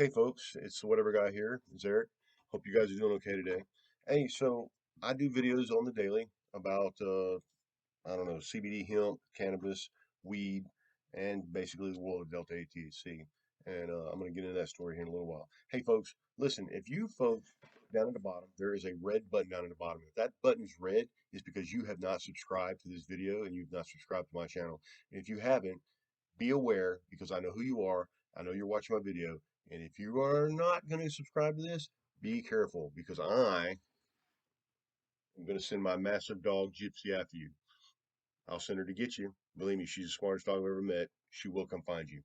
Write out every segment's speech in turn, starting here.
Hey folks, it's the whatever guy here. It's Eric. Hope you guys are doing okay today. Hey, so I do videos on the daily about I don't know, CBD, hemp, cannabis, weed, and basically the world of Delta 8 THC. And I'm going to get into that story here in a little while. Hey folks, listen, if you folks down at the bottom, there is a red button down at the bottom. If that button is red, it's because you have not subscribed to this video and you've not subscribed to my channel. And if you haven't, be aware because I know who you are. I know you're watching my video. And if you are not going to subscribe to this, be careful because I am going to send my massive dog Gypsy after you. I'll send her to get you. Believe me, she's the smartest dog I've ever met. She will come find you.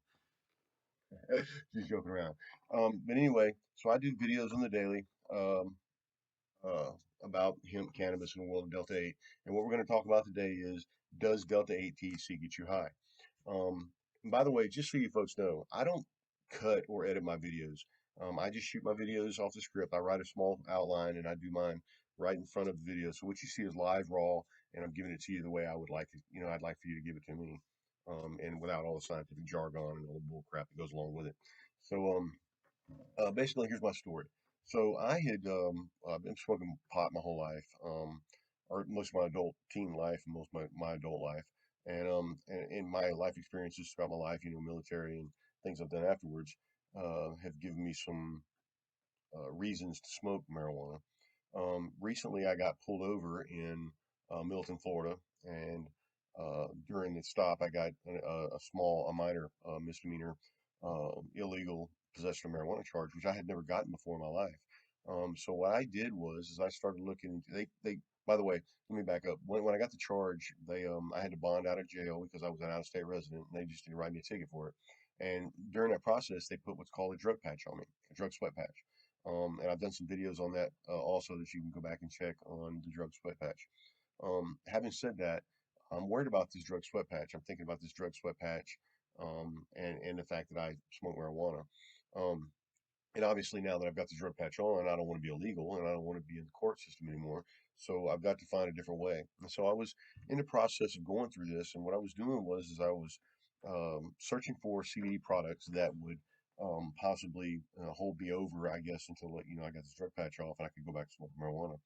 Just joking around. But anyway, so I do videos on the daily uh, about hemp, cannabis, and the world of Delta 8. And what we're going to talk about today is, does Delta 8 THC get you high? And by the way, just so you folks know, I don't cut or edit my videos. I just shoot my videos off the script. I write a small outline and I do mine right in front of the video. So what you see is live, raw, and I'm giving it to you the way I would like it. I'd like for you to give it to me, and without all the scientific jargon and all the bull crap that goes along with it. So, basically, here's my story. So I had been smoking pot my whole life, or most of my adult teen life and most of my adult life, and in my life experiences throughout my life, military and things I've done afterwards, have given me some reasons to smoke marijuana. Recently, I got pulled over in Milton, Florida, and during the stop, I got a minor misdemeanor, illegal possession of marijuana charge, which I had never gotten before in my life. So what I did was, is I started looking. By the way, let me back up. When I got the charge, I had to bond out of jail because I was an out-of-state resident, and they just didn't write me a ticket for it. And during that process, they put what's called a drug patch on me, a drug sweat patch. And I've done some videos on that also that you can go back and check on the drug sweat patch. Having said that, I'm worried about this drug sweat patch. I'm thinking about this drug sweat patch, and the fact that I smoke marijuana. Um, and obviously now that I've got the drug patch on, I don't want to be illegal and I don't want to be in the court system anymore. So I've got to find a different way. And so I was in the process of going through this, and what I was doing was, is I was searching for CBD products that would possibly hold me over, I guess, until I got this drug patch off and I could go back to smoking marijuana.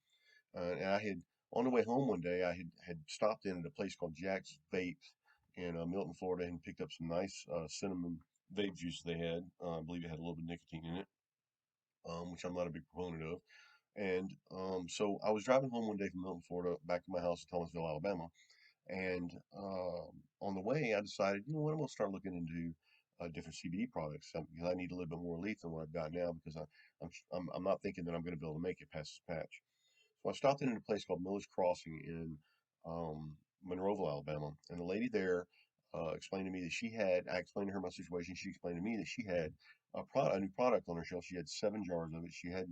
And I had on the way home one day, I had stopped in at a place called Jack's Vapes in Milton, Florida, and picked up some nice cinnamon vape juice they had. I believe it had a little bit of nicotine in it, which I'm not a big proponent of. And so I was driving home one day from Milton, Florida, back to my house in Thomasville, Alabama. And on the way, I decided, you know what, I'm going to start looking into different CBD products because I need a little bit more relief than what I've got now because I'm not thinking that I'm going to be able to make it past this patch. So I stopped in at a place called Miller's Crossing in Monroeville, Alabama, and the lady there explained to me that I explained to her my situation. She explained to me that she had a new product on her shelf. She had 7 jars of it. She had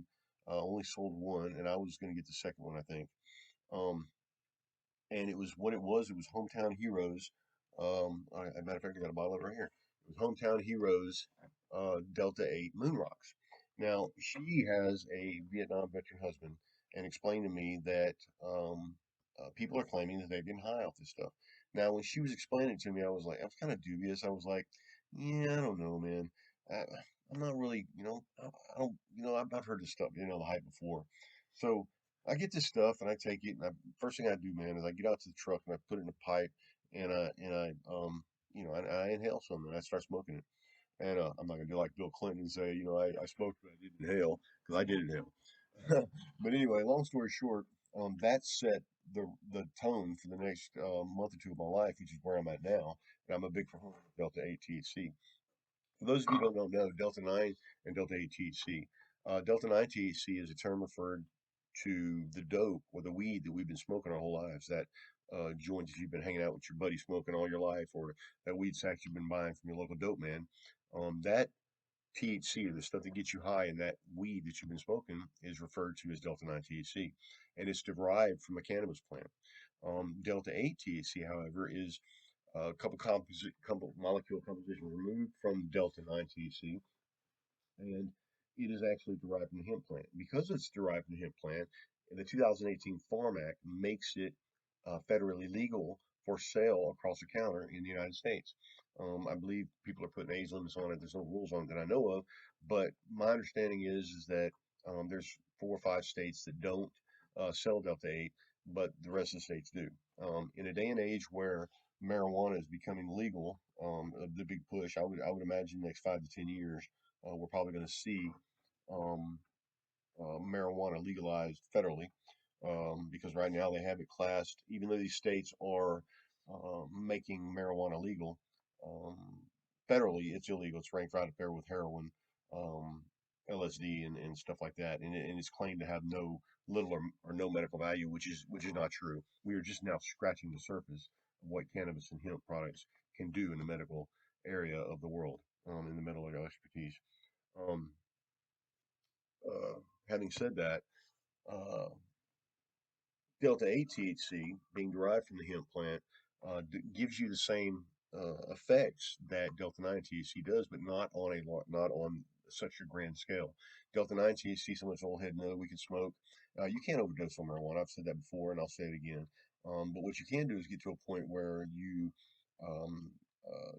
only sold one, and I was going to get the second one, I think. Um, and it was what it was. It was Hometown Heroes. As a matter of fact, I got a bottle of it right here. It was Hometown Heroes Delta 8 Moon Rocks. Now, she has a Vietnam veteran husband and explained to me that people are claiming that they're getting high off this stuff. Now, when she was explaining it to me, I was kind of dubious. I was like, yeah, I don't know, man. I, I'm not really, I don't, I've heard this stuff, the hype before. So I get this stuff and I take it, and first thing I do, man, is I get out to the truck and I put it in a pipe and I inhale some and I start smoking it. And I'm not gonna do like Bill Clinton and say, I smoked but I didn't inhale because I did inhale. But anyway, long story short, that set the tone for the next month or two of my life, which is where I'm at now. And I'm a big proponent of Delta 8 THC. For those of you who don't know, Delta 9 and Delta 8 THC. Delta 9 THC is a term referred to the dope or the weed that we've been smoking our whole lives. That joint that you've been hanging out with your buddy smoking all your life, or that weed sack you've been buying from your local dope man. That THC, or the stuff that gets you high in that weed that you've been smoking, is referred to as Delta 9 THC, and it's derived from a cannabis plant. Delta 8 THC, however, is a couple molecule composition removed from Delta 9 THC, and it is actually derived from the hemp plant. Because it's derived from the hemp plant, the 2018 Farm Act makes it federally legal for sale across the counter in the United States. I believe people are putting age limits on it. There's no rules on it that I know of, But my understanding is that there's 4 or 5 states that don't sell Delta 8, but the rest of the states do. In a day and age where marijuana is becoming legal, the big push, I would imagine the next 5 to 10 years, we're probably going to see um, marijuana legalized federally, because right now they have it classed, even though these states are making marijuana legal, um, federally it's illegal. It's ranked right up there with heroin, um, LSD, and stuff like that, and it's claimed to have no little or no medical value, which is not true. We are just now scratching the surface of what cannabis and hemp products can do in the medical area of the world, in the medical expertise. Um, Having said that, uh, Delta 8 THC, being derived from the hemp plant, gives you the same effects that Delta 9 THC does, but not on such a grand scale. Delta 9 THC, so much old head know we can smoke. You can't overdose on marijuana. I've said that before, and I'll say it again. But what you can do is get to a point where um,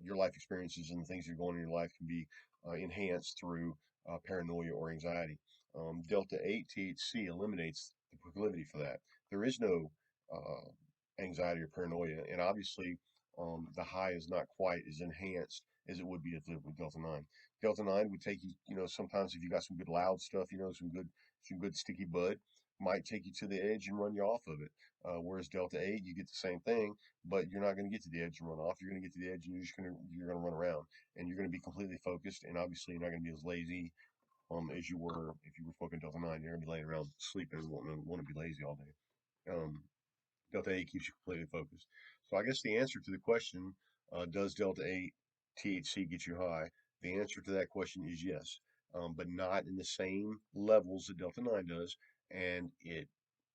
your life experiences and the things that are going on in your life can be enhanced through paranoia or anxiety. Delta 8 THC eliminates the proclivity for that. There is no anxiety or paranoia, and obviously the high is not quite as enhanced as it would be if it with Delta 9. Delta 9 would take you, sometimes if you got some good loud stuff, some good sticky bud, might take you to the edge and run you off of it. Whereas Delta 8, you get the same thing, but you're not going to get to the edge and run off. You're going to get to the edge and you're going to run around, and you're going to be completely focused, and obviously you're not going to be as lazy as you were if you were smoking Delta 9. You're going to be laying around sleeping and want to be lazy all day. Delta 8 keeps you completely focused. So I guess the answer to the question, does Delta 8 THC get you high? The answer to that question is yes, but not in the same levels that Delta 9 does. And it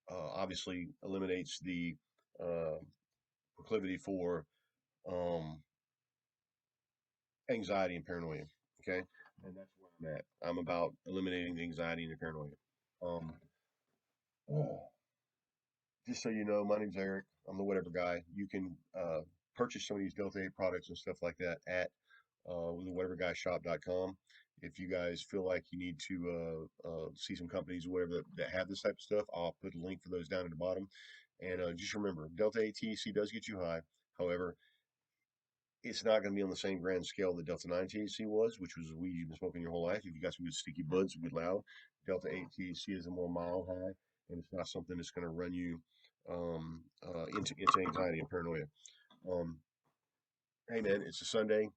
obviously eliminates the uh, proclivity for um, anxiety and paranoia. Okay. And that's where I'm at. I'm about eliminating the anxiety and the paranoia. Um, just so you know, my name's Eric. I'm the whatever guy. You can purchase some of these Delta 8 products and stuff like that at the whateverguyshop.com. If you guys feel like you need to see some companies or whatever that have this type of stuff, I'll put a link for those down at the bottom. And just remember, Delta 8 THC does get you high. However, it's not going to be on the same grand scale that Delta 9 THC was, which was weed you've been smoking your whole life. If you got some good sticky buds, good loud, Delta 8 THC is a more mild high, and it's not something that's going to run you into anxiety and paranoia. Um, hey man, it's a Sunday.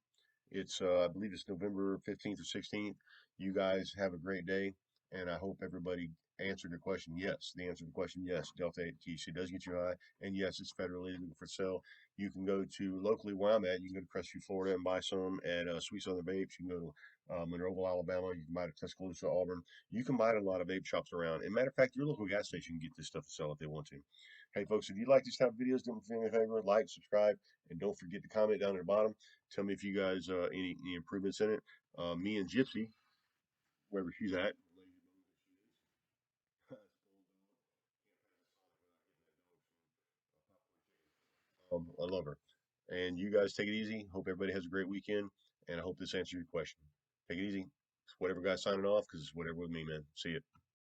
It's I believe it's November 15th or 16th. You guys have a great day, and I hope everybody answered the question. Yes, the answer to the question, yes, Delta 8 THC does get you high, and yes, it's federally legal for sale. You can go to locally where I'm at. You can go to Crestview, Florida, and buy some at Sweet Southern Vapes. You can go to Monroeville, Alabama. You can buy it at Tuscaloosa, Auburn. You can buy it at a lot of vape shops around. And matter of fact, your local gas station can get this stuff to sell if they want to. Hey, folks, if you like these type of videos, do me a favor, like, subscribe, and don't forget to comment down at the bottom. Tell me if you guys any improvements in it. Me and Gypsy, wherever she's at, I love her. And you guys take it easy. Hope everybody has a great weekend, and I hope this answers your question. Take it easy. It's whatever guy signing off because it's whatever with me, man. See ya.